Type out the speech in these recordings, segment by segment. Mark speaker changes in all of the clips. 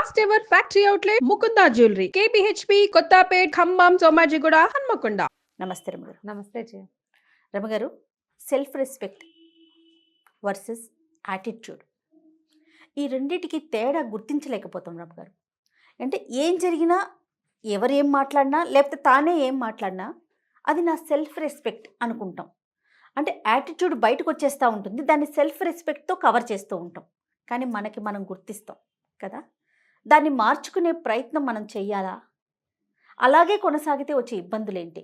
Speaker 1: First ever factory outlet Mukunda jewellery KPHB Kothapet Khammam Somajiguda Hanmakonda.
Speaker 2: నమస్తే రమగారు.
Speaker 3: నమస్తే జయ.
Speaker 2: రమగారు, సెల్ఫ్ రెస్పెక్ట్ వర్సెస్ యాటిట్యూడ్, ఈ రెండింటికి తేడా గుర్తించలేకపోతాం రమగారు. అంటే ఏం జరిగినా, ఎవరు ఏం మాట్లాడినా, లేకపోతే తానే ఏం మాట్లాడినా అది నా సెల్ఫ్ రెస్పెక్ట్ అనుకుంటాం. అంటే యాటిట్యూడ్ బయటకు వచ్చేస్తూ ఉంటుంది, దాన్ని సెల్ఫ్ రెస్పెక్ట్తో కవర్ చేస్తూ ఉంటాం. కానీ మనకి మనం గుర్తిస్తాం కదా, దాన్ని మార్చుకునే ప్రయత్నం మనం చెయ్యాలా? అలాగే కొనసాగితే వచ్చే ఇబ్బందులేంటి?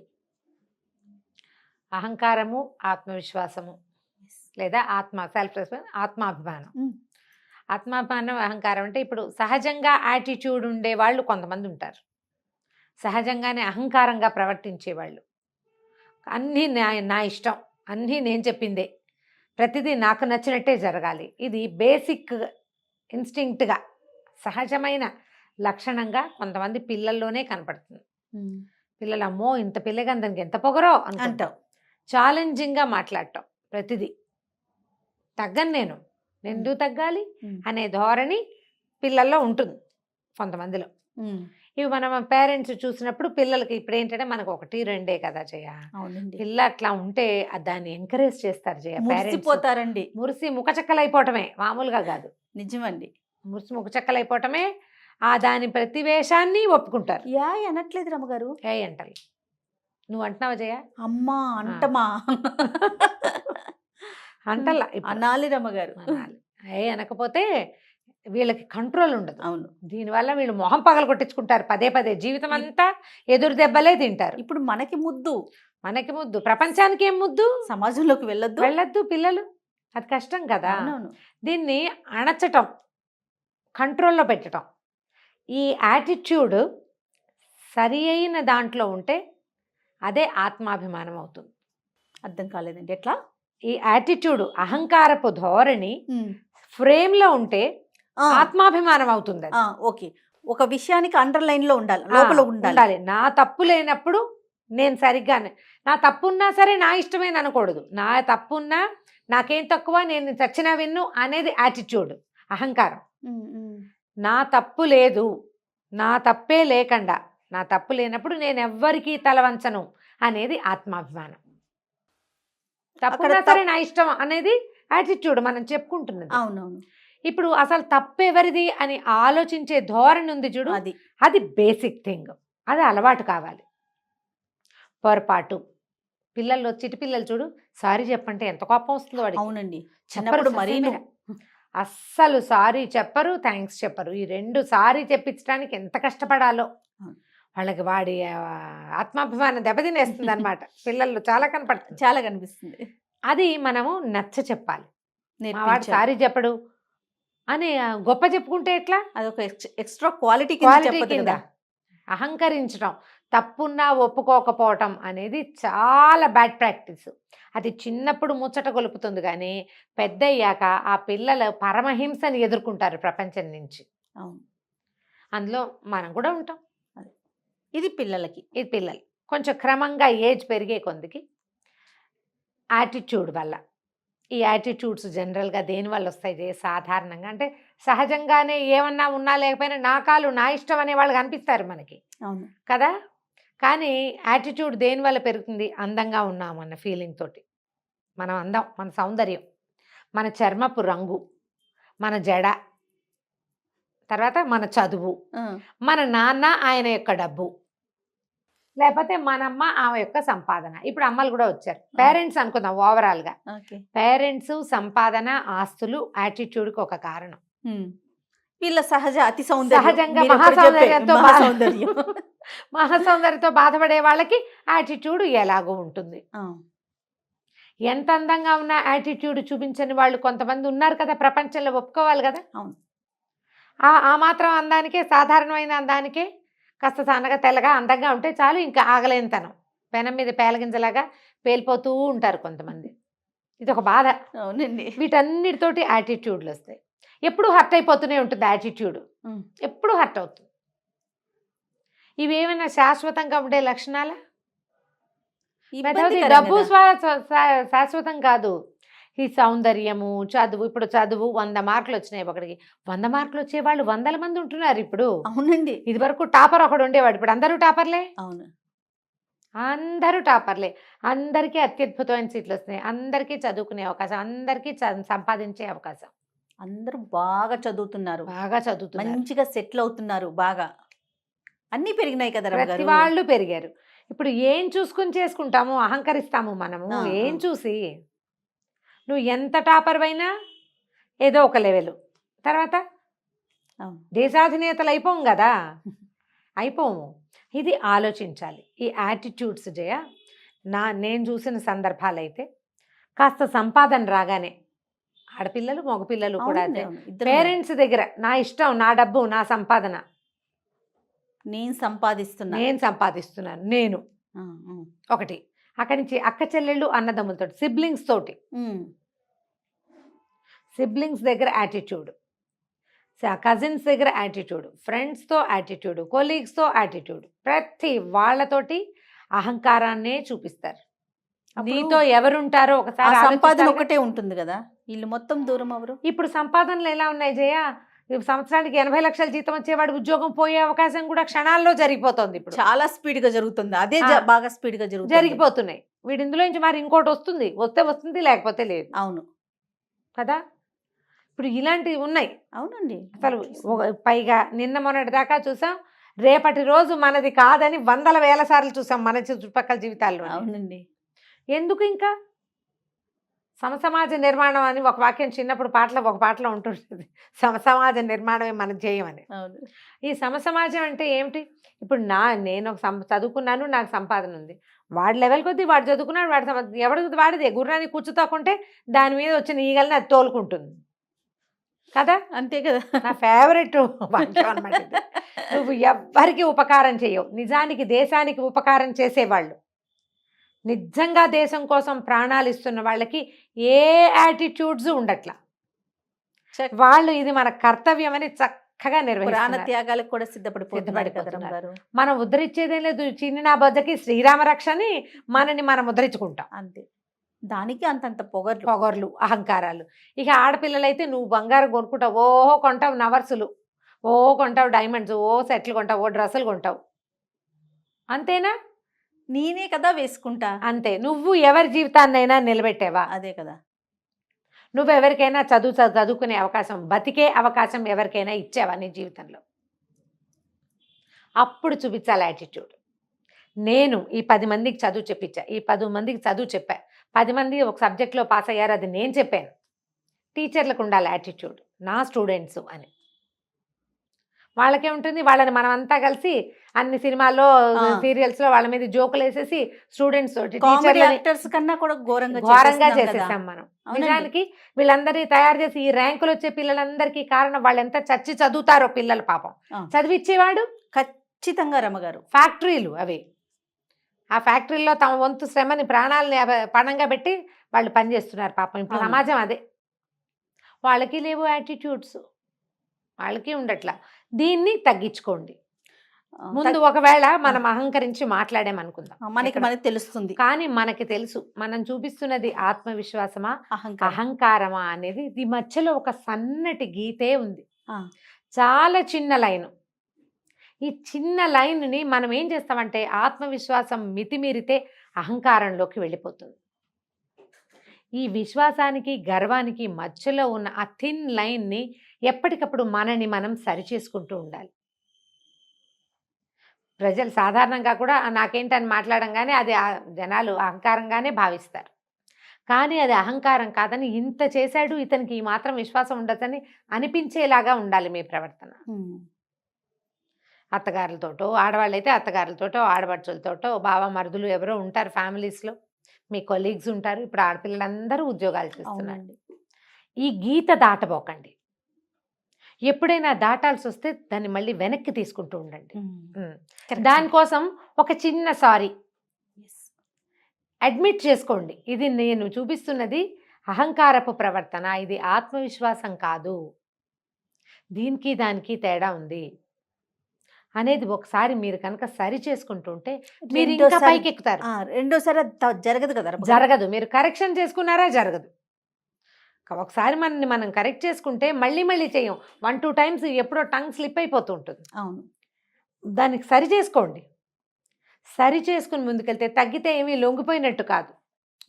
Speaker 3: అహంకారము, ఆత్మవిశ్వాసము, లేదా సెల్ఫ్ రెస్పెక్ట్, ఆత్మాభిమానం. ఆత్మాభిమానం, అహంకారం అంటే ఇప్పుడు సహజంగా యాటిట్యూడ్ ఉండే వాళ్ళు కొంతమంది ఉంటారు, సహజంగానే అహంకారంగా ప్రవర్తించేవాళ్ళు. అన్నీ నా ఇష్టం, అన్నీ నేను చెప్పిందే, ప్రతిదీ నాకు నచ్చినట్టే జరగాలి. ఇది బేసిక్ ఇన్స్టింక్ట్గా సహజమైన లక్షణంగా కొంతమంది పిల్లల్లోనే కనపడుతుంది. పిల్లలు అమ్మో ఇంత పిల్లగా దానికి ఎంత పొగరో అంటావు, ఛాలెంజింగ్గా మాట్లాడటం, ప్రతిదీ తగ్గను నేను ఎందుకు తగ్గాలి అనే ధోరణి పిల్లల్లో ఉంటుంది కొంతమందిలో. ఇవి మనం పేరెంట్స్ చూసినప్పుడు పిల్లలకి ఇప్పుడు ఏంటంటే మనకు 1, 2 కదా జయ, పిల్ల అట్లా ఉంటే దాన్ని ఎంకరేజ్ చేస్తారు జయ.
Speaker 2: మురిసిపోతారండి,
Speaker 3: మురిసి ముఖచక్కలైపోవటమే, మామూలుగా కాదు.
Speaker 2: నిజమండి,
Speaker 3: మురిసి ముఖచక్కలైపోవటమే. దాని ప్రతివేశాన్ని ఒప్పుకుంటారు.
Speaker 2: యా అనట్లేదు రమగారు,
Speaker 3: ఏ అంటారు. నువ్వు అంటున్నావు జయ?
Speaker 2: అమ్మా అంటమా
Speaker 3: అంటలా
Speaker 2: అనాలి రమగారు,
Speaker 3: అనాలి. అనకపోతే వీళ్ళకి కంట్రోల్ ఉండదు.
Speaker 2: అవును,
Speaker 3: దీనివల్ల వీళ్ళు మొహం పగలు కొట్టించుకుంటారు పదే పదే, జీవితం అంతా ఎదురు దెబ్బలే తింటారు.
Speaker 2: ఇప్పుడు మనకి ముద్దు,
Speaker 3: ప్రపంచానికి ఏం ముద్దు?
Speaker 2: సమాజంలోకి వెళ్ళొద్దు
Speaker 3: పిల్లలు, అది కష్టం కదా.
Speaker 2: అవునవును.
Speaker 3: దీన్ని అణచటం, కంట్రోల్లో పెట్టడం, ఈ యాటిట్యూడ్ సరి అయిన దాంట్లో ఉంటే అదే ఆత్మాభిమానం అవుతుంది.
Speaker 2: అర్థం కాలేదండి, ఎట్లా?
Speaker 3: ఈ యాటిట్యూడ్, అహంకారపు ధోరణి ఫ్రేమ్లో ఉంటే ఆత్మాభిమానం అవుతుంది.
Speaker 2: ఓకే, ఒక విషయానికి అండర్లైన్ లో ఉండాలి, లోపల ఉండాలి.
Speaker 3: నా తప్పు లేనప్పుడు నేను సరిగ్గానే, నా తప్పున్నా సరే నా ఇష్టమైన అనకూడదు. నా తప్పున్నా నాకేం తక్కువ, నేను చచ్చినా విన్ను అనేది యాటిట్యూడ్, అహంకారం. నా తప్పు లేదు, నా తప్పే లేకుండా, నా తప్పు లేనప్పుడు నేను ఎవ్వరికీ తలవంచను అనేది ఆత్మాభిమానం. తప్పున్నా సరే నా ఇష్టం అనేది యాటిట్యూడ్ మనం చెప్పుకుంటున్నది.
Speaker 2: అవునవును.
Speaker 3: ఇప్పుడు అసలు తప్పు ఎవరిది అని ఆలోచించే ధోరణి ఉంది చూడు, అది బేసిక్ థింగ్, అది అలవాటు కావాలి. పొరపాటు పిల్లల్లో, చిటి పిల్లలు చూడు, సారీ చెప్పంటే ఎంత కోపం వస్తుందో వాడికి.
Speaker 2: అవునండి,
Speaker 3: చెప్పరు మరీ, అస్సలు సారీ చెప్పరు, థ్యాంక్స్ చెప్పరు. ఈ 2 సారీ చెప్పించడానికి ఎంత కష్టపడాలో వాళ్ళకి. వాడి ఆత్మాభిమానం దెబ్బతినేస్తుంది అనమాట. పిల్లలు చాలా కనిపిస్తుంది. అది మనము నచ్చ చెప్పాలి. వాడు సారీ చెప్పడు అని గొప్ప చెప్పుకుంటే ఎట్లా?
Speaker 2: అదొక ఎక్స్ట్రా క్వాలిటీ
Speaker 3: కింద అహంకరించడం, తప్పున్నా ఒప్పుకోకపోవటం అనేది చాలా బ్యాడ్ ప్రాక్టీస్. అది చిన్నప్పుడు ముచ్చట గొలుపుతుంది, కానీ పెద్ద అయ్యాక ఆ పిల్లలు పరమహింసని ఎదుర్కొంటారు ప్రపంచం నుంచి. అందులో మనం కూడా ఉంటాం.
Speaker 2: ఇది పిల్లలు
Speaker 3: కొంచెం క్రమంగా ఏజ్ పెరిగే కొందికి యాటిట్యూడ్ వల్ల, ఈ యాటిట్యూడ్స్ జనరల్గా దేనివల్ల వస్తాయి సాధారణంగా అంటే సహజంగానే ఏమన్నా ఉన్నా లేకపోయినా నా కాలు నా ఇష్టం అనే వాళ్ళు కనిపిస్తారు మనకి.
Speaker 2: అవును
Speaker 3: కదా. కానీ యాటిట్యూడ్ దేనివల్ల పెరుగుతుంది? అందంగా ఉన్నామన్న ఫీలింగ్ తోటి. మనం అందం, మన సౌందర్యం, మన చర్మపు రంగు, మన జడ, తర్వాత మన చదువు, మన నాన్న ఆయన యొక్క డబ్బు, లేకపోతే మనమ్మ ఆమె యొక్క సంపాదన. ఇప్పుడు అమ్మలు కూడా వచ్చారు, పేరెంట్స్ అనుకుందాం ఓవరాల్గా. పేరెంట్స్, సంపాదన, ఆస్తులు యాటిట్యూడ్కి ఒక కారణం.
Speaker 2: వీళ్ళ
Speaker 3: సహజంగా మహాసౌందర్యంతో బాధపడే వాళ్ళకి యాటిట్యూడ్ ఎలాగో ఉంటుంది. ఎంత అందంగా ఉన్న యాటిట్యూడ్ చూపించని వాళ్ళు కొంతమంది ఉన్నారు కదా ప్రపంచంలో, ఒప్పుకోవాలి కదా. ఆ మాత్రం అందానికే, సాధారణమైన అందానికే కాస్త సన్నగా తెల్లగా అందంగా ఉంటే చాలు, ఇంకా ఆగలేనితనం, పెనం మీద పేలగింజలాగా పేలిపోతూ ఉంటారు కొంతమంది. ఇది ఒక బాధ.
Speaker 2: అవునండి,
Speaker 3: వీటన్నిటితోటి యాటిట్యూడ్లు వస్తాయి. ఎప్పుడు హర్ట్ అయిపోతూనే ఉంటుంది యాటిట్యూడ్, ఎప్పుడు హర్ట్ అవుతుంది. ఇవేమైనా శాశ్వతంగా ఉండే లక్షణాలా? డబ్బు శాశ్వతం కాదు. ఈ సౌందర్యము, చదువు. ఇప్పుడు చదువు 100 మార్కులు వచ్చినాయి ఒకడికి. 100 మార్కులు వచ్చేవాళ్ళు 100 మంది ఉంటున్నారు ఇప్పుడు.
Speaker 2: అవునండి.
Speaker 3: ఇది వరకు టాపర్ ఒకడు ఉండేవాడు, ఇప్పుడు అందరూ టాపర్లే.
Speaker 2: అవును.
Speaker 3: అందరూ టాపర్లే. అందరికీ అత్యద్భుతమైన సీట్లు వస్తున్నాయి, అందరికీ చదువుకునే అవకాశం, అందరికీ సంపాదించే అవకాశం.
Speaker 2: అందరూ బాగా చదువుతున్నారు,
Speaker 3: బాగా చదువుతున్నారు,
Speaker 2: మంచిగా సెటిల్ అవుతున్నారు, బాగా అన్నీ పెరిగినాయి కదా
Speaker 3: ప్రతి
Speaker 2: రమ్మగారు.
Speaker 3: వాళ్ళు పెరిగారు. ఇప్పుడు ఏం చూసుకుని చేసుకుంటాము, అహంకరిస్తాము మనము. ఏం చూసి? నువ్వు ఎంత టాపర్ అయినా ఏదో ఒక లెవెల్, తర్వాత దేశాధినేతలు అయిపోం కదా, అయిపోము. ఇది ఆలోచించాలి. ఈ యాటిట్యూడ్స్ జయ, నేను చూసిన సందర్భాలు అయితే కాస్త సంపాదన రాగానే ఆడపిల్లలు మగపిల్లలు కూడా పేరెంట్స్ దగ్గర నా ఇష్టం, నా డబ్బు, నా సంపాదన,
Speaker 2: నేను సంపాదిస్తున్నాను
Speaker 3: నేను ఒకటి. అక్కడి నుంచి అక్క చెల్లెళ్ళు అన్నదమ్ములతో, సిబ్లింగ్స్ తోటి, సిబ్లింగ్స్ దగ్గర యాటిట్యూడ్, కజిన్స్ దగ్గర యాటిట్యూడ్, ఫ్రెండ్స్తో యాటిట్యూడ్, కొలీగ్స్తో యాటిట్యూడ్, ప్రతి వాళ్ళతోటి అహంకారాన్నే చూపిస్తారు. నీతో ఎవరుంటారో ఒకసారి
Speaker 2: సంపాదన ఒకటే ఉంటుంది కదా, వీళ్ళు మొత్తం దూరం అవరు.
Speaker 3: ఇప్పుడు సంపాదనలు ఎలా ఉన్నాయి జయ? సంవత్సరానికి 80 లక్షల జీతం వచ్చేవాడు ఉద్యోగం పోయే అవకాశం కూడా క్షణాల్లో జరిగిపోతుంది. ఇప్పుడు
Speaker 2: చాలా స్పీడ్ గా జరుగుతుంది, అదే బాగా స్పీడ్ గా
Speaker 3: జరిగిపోతున్నాయి. వీడి ఇందులో నుంచి మరి ఇంకోటి వస్తుంది, వస్తే వస్తుంది, లేకపోతే లేదు.
Speaker 2: అవును
Speaker 3: కదా, ఇప్పుడు ఇలాంటివి ఉన్నాయి.
Speaker 2: అవునండి.
Speaker 3: అసలు పైగా నిన్న మొన్నటి దాకా చూసాం, రేపటి రోజు మనది కాదని 100,000 సార్లు చూసాం మన చుట్టుపక్కల జీవితాల్లో.
Speaker 2: అవునండి.
Speaker 3: ఎందుకు? ఇంకా సమసమాజ నిర్మాణం అని ఒక వాక్యం చిన్నప్పుడు ఒక పాటలో ఉంటుంటుంది, సమసమాజ నిర్మాణమే మన ధ్యేయం అని. ఈ సమసమాజం అంటే ఏమిటి? ఇప్పుడు నేను ఒక చదువుకున్నాను, నాకు సంపాదన ఉంది, వాడి లెవెల్ కొద్దీ వాడు చదువుకున్నాడు, ఎవరికి వాడిదే. గుర్రాన్ని కూర్చుతాకుంటే దాని మీద వచ్చిన ఈగల్ని అది తోలుకుంటుంది కదా, అంతే కదా. నా ఫేవరెట్ వాక్యం అన్నమాట. నువ్వు ఎవ్వరికి ఉపకారం చేయవు, నిజానికి దేశానికి ఉపకారం చేసేవాళ్ళు, నిజంగా దేశం కోసం ప్రాణాలు ఇస్తున్న వాళ్ళకి ఏ యాటిట్యూడ్స్ ఉండట్లా. వాళ్ళు ఇది మన కర్తవ్యం అని చక్కగా
Speaker 2: ప్రాణ త్యాగాలకు కూడా సిద్ధపడిపోతున్నారు.
Speaker 3: మనం ఉద్ధరించేదేం లేదు, చిన్న నా బొజ్జకి శ్రీరామ రక్షని మనని మనం ఉద్ధరించుకుంటాం అంతే.
Speaker 2: దానికి అంతంత
Speaker 3: పొగర్లు, అహంకారాలు. ఇక ఆడపిల్లలైతే నువ్వు బంగారం కొనుక్కుంటావు, ఓహో కొంటావు, నవర్సులు ఓహో కొంటావు, డైమండ్స్ ఓ సెట్లు కొంటావు, ఓ డ్రెస్సులు కొంటావు, అంతేనా?
Speaker 2: నేనే కదా వేసుకుంటా,
Speaker 3: అంతే. నువ్వు ఎవరి జీవితాన్నైనా నిలబెట్టావా?
Speaker 2: అదే కదా.
Speaker 3: నువ్వు ఎవరికైనా చదువుకునే అవకాశం, బతికే అవకాశం ఎవరికైనా ఇచ్చావా నీ జీవితంలో? అప్పుడు చూపించాలి యాటిట్యూడ్. నేను ఈ 10 మందికి చదువు చెప్పించా, ఈ 10 మందికి చదువు చెప్పా, 10 మంది ఒక సబ్జెక్ట్లో పాస్ అయ్యారు, అది నేను చెప్పాను. టీచర్లకు ఉండాలి యాటిట్యూడ్, నా స్టూడెంట్స్ అని. వాళ్ళకే ఉంటుంది. వాళ్ళని మనం అంతా కలిసి అన్ని సినిమాల్లో, సీరియల్స్లో వాళ్ళ మీద జోకులు వేసేసి స్టూడెంట్స్ తోటి
Speaker 2: టీచర్స్ కన్నా కూడా
Speaker 3: ఘోరంగా చేసేసాం మనం. నిజానికి వీళ్ళందరినీ తయారు చేసి ఈ ర్యాంకులు వచ్చే పిల్లలందరికీ కారణం వాళ్ళు ఎంత చచ్చి చదువుతారో పిల్లలు. పాపం చదివిచ్చేవాడు
Speaker 2: ఖచ్చితంగా రమ్మగారు.
Speaker 3: ఫ్యాక్టరీలు అవి, ఆ ఫ్యాక్టరీలో తమ వంతు శ్రమని, ప్రాణాలని పణంగా పెట్టి వాళ్ళు పనిచేస్తున్నారు పాపం. ఇప్పుడు సమాజం అదే. వాళ్ళకి లేవు యాటిట్యూడ్స్, వాళ్ళకి ఉండట్లా. దీన్ని తగ్గించుకోండి. ముందు ఒకవేళ మనం అహంకరించి మాట్లాడామనుకుందాం,
Speaker 2: మనకి తెలుస్తుంది.
Speaker 3: కానీ మనకి తెలుసు మనం చూపిస్తున్నది ఆత్మవిశ్వాసమా అహంకారమా అనేది. ఈ మధ్యలో ఒక సన్నటి గీతే ఉంది, చాలా చిన్న లైను. ఈ చిన్న లైన్ని మనం ఏం చేస్తామంటే ఆత్మవిశ్వాసం మితిమీరితే అహంకారంలోకి వెళ్ళిపోతుంది. ఈ విశ్వాసానికి గర్వానికి మధ్యలో ఉన్న ఆ థిన్ లైన్ని ఎప్పటికప్పుడు మనని మనం సరిచేసుకుంటూ ఉండాలి. ప్రజలు సాధారణంగా కూడా నాకేంటని మాట్లాడంగానే అది జనాలు అహంకారంగానే భావిస్తారు. కానీ అది అహంకారం కాదని, ఇంత చేశాడు ఇతనికి ఈ మాత్రం విశ్వాసం ఉండదని అనిపించేలాగా ఉండాలి మీ ప్రవర్తన. అత్తగారులతోటో, ఆడవాళ్ళైతే అత్తగారులతోటో, ఆడపడుచులతోటో, బావ మరుదులు ఎవరో ఉంటారు ఫ్యామిలీస్లో, మీ కొలీగ్స్ ఉంటారు. ఇప్పుడు ఆడపిల్లలందరూ ఉద్యోగాలు చేస్తున్నారు. ఈ గీత దాటబోకండి. ఎప్పుడైనా దాటాల్సి వస్తే దాన్ని మళ్ళీ వెనక్కి తీసుకుంటూ ఉండండి. దానికోసం ఒక చిన్న సారీ అడ్మిట్ చేసుకోండి. ఇది నేను చూపిస్తున్నది అహంకారపు ప్రవర్తన, ఇది ఆత్మవిశ్వాసం కాదు, దీనికి దానికి తేడా ఉంది అనేది ఒకసారి మీరు కనుక సరి చేసుకుంటుంటే మీరు ఇంకా పైకి ఎక్కుతారు.
Speaker 2: రెండోసారి జరగదు కదా,
Speaker 3: జరగదు. మీరు కరెక్షన్ చేసుకున్నారా జరగదు. ఒకసారి మనని మనం కరెక్ట్ చేసుకుంటే మళ్ళీ మళ్ళీ చేయం. 1-2 టైమ్స్ ఎప్పుడో టంగ్ స్లిప్ అయిపోతూ ఉంటుంది.
Speaker 2: అవును.
Speaker 3: దానికి సరి చేసుకోండి. సరి చేసుకుని ముందుకెళ్తే తగ్గితే ఏమీ లొంగిపోయినట్టు కాదు.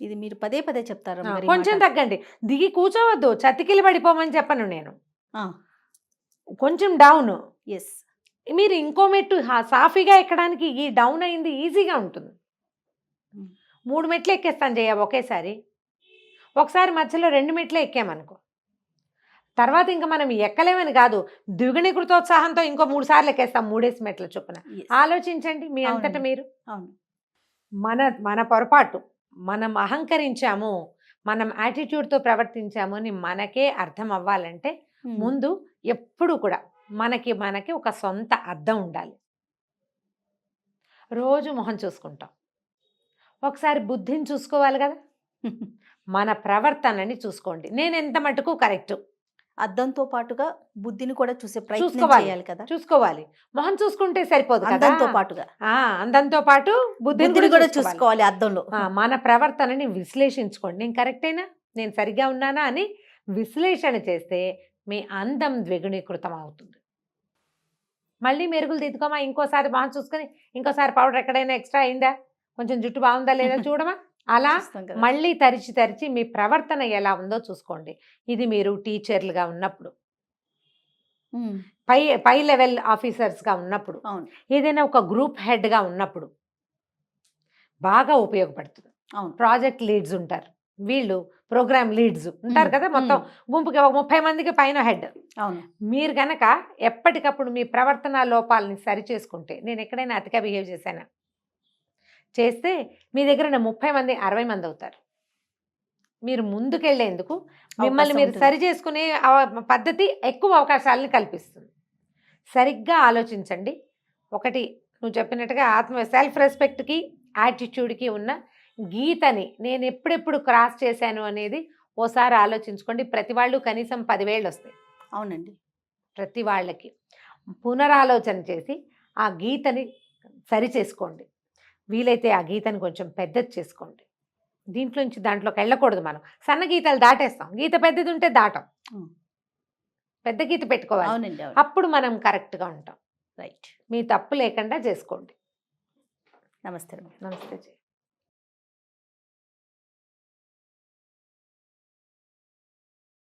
Speaker 2: ఇది మీరు పదే పదే చెప్తారు రమ్మగారు ఈ
Speaker 3: కొంచెం
Speaker 2: మాట.
Speaker 3: తగ్గండి. దిగి కూర్చోవద్దు, చతికిలి పడిపోమని చెప్పను నేను.
Speaker 2: ఆ,
Speaker 3: కొంచెం డౌన్.
Speaker 2: ఎస్.
Speaker 3: మీరు ఇంకో మెట్టు సాఫీగా ఎక్కడానికి ఈ డౌన్ అయింది ఈజీగా ఉంటుంది. 3 మెట్లు ఎక్కేస్తాను జయ ఒకేసారి. ఒకసారి మధ్యలో 2 మెట్లే ఎక్కామనుకో, తర్వాత ఇంకా మనం ఎక్కలేమని కాదు, ద్విగుణీకృతోత్సాహంతో ఇంకో 3 సార్లు ఎక్కేస్తాం 3 మెట్ల చొప్పున.
Speaker 2: Yes.
Speaker 3: ఆలోచించండి మీ అంతటా
Speaker 2: అవునండి.
Speaker 3: మీరు.
Speaker 2: అవును.
Speaker 3: మన పొరపాటు, మనం అహంకరించాము, మనం యాటిట్యూడ్తో ప్రవర్తించాము అని మనకే అర్థం అవ్వాలంటే ముందు ఎప్పుడు కూడా మనకి ఒక సొంత అద్దం ఉండాలి. రోజు మొహం చూసుకుంటాం, ఒకసారి బుద్ధిని చూసుకోవాలి కదా. మన ప్రవర్తనని చూసుకోండి. నేను ఎంత మటుకు కరెక్ట్
Speaker 2: అద్దంతో పాటుగా బుద్ధిని కూడా చూసే ప్రయత్నం
Speaker 3: చూసుకోవాలి.
Speaker 2: చేయాలి కదా.
Speaker 3: చూసుకోవాలి. మొహం చూసుకుంటే సరిపోదు కదా.
Speaker 2: అందంతో పాటుగా
Speaker 3: అందంతో పాటు
Speaker 2: బుద్ధిని కూడా చూసుకోవాలి అద్దంలో.
Speaker 3: మన ప్రవర్తనని విశ్లేషించుకోండి. నేను కరెక్టేనా, నేను సరిగ్గా ఉన్నానా అని విశ్లేషణ చేస్తే మీ అందం ద్విగుణీకృతం అవుతుంది. మళ్ళీ మెరుగులు దిద్దుకోమా, ఇంకోసారి మొహం చూసుకొని ఇంకోసారి పౌడర్ ఎక్కడైనా ఎక్స్ట్రా అయిందా, కొంచెం జుట్టు బాగుందా లేదా చూడమా. అలా
Speaker 2: చూస్తాం కదా.
Speaker 3: మళ్ళీ తరిచి మీ ప్రవర్తన ఎలా ఉందో చూసుకోండి. ఇది మీరు టీచర్లుగా ఉన్నప్పుడు,
Speaker 2: ఉమ్,
Speaker 3: పై లెవెల్ ఆఫీసర్స్గా ఉన్నప్పుడు,
Speaker 2: అవును.
Speaker 3: ఏదైనా ఒక గ్రూప్ హెడ్గా ఉన్నప్పుడు బాగా ఉపయోగపడుతుంది.
Speaker 2: అవును.
Speaker 3: ప్రాజెక్ట్ లీడ్స్ ఉంటారు, వీళ్ళు ప్రోగ్రామ్ లీడ్స్ ఉంటారు కదా. మొత్తం గుంపుకి ఒక 30 మందికి పైన హెడ్.
Speaker 2: అవును.
Speaker 3: మీరు గనక ఎప్పటికప్పుడు మీ ప్రవర్తన లోపాలని సరి చేసుకుంటే, నేను ఎక్కడైనా అతిగా బిహేవ్ చేస్తే మీ దగ్గర 30 మంది 60 మంది అవుతారు. మీరు ముందుకెళ్లేందుకు మిమ్మల్ని
Speaker 2: అవకాశం
Speaker 3: మీరు
Speaker 2: ఉంటుంది.
Speaker 3: సరి చేసుకునే పద్ధతి ఎక్కువ అవకాశాలను కల్పిస్తుంది. సరిగ్గా ఆలోచించండి. ఒకటి, నువ్వు చెప్పినట్టుగా సెల్ఫ్ రెస్పెక్ట్కి యాటిట్యూడ్కి ఉన్న గీతని నేను ఎప్పుడెప్పుడు క్రాస్ చేశాను అనేది ఓసారి ఆలోచించుకోండి. ప్రతి వాళ్ళు కనీసం 10 వేళ్ళు వస్తాయి.
Speaker 2: అవునండి.
Speaker 3: ప్రతి వాళ్ళకి పునరాలోచన చేసి ఆ గీతని సరి చేసుకోండి. వీలైతే ఆ గీతని కొంచెం పెద్దది చేసుకోండి. దీంట్లోంచి దాంట్లోకి వెళ్ళకూడదు. మనం సన్న గీతలు దాటేస్తాం, గీత పెద్దది ఉంటే దాటం. పెద్ద గీత పెట్టుకోవాలి.
Speaker 2: అవునండి. అవును.
Speaker 3: అప్పుడు మనం కరెక్ట్గా ఉంటాం.
Speaker 2: రైట్.
Speaker 3: మీ తప్పు లేకుండా చేసుకోండి.
Speaker 2: నమస్తే.
Speaker 3: నమస్తే.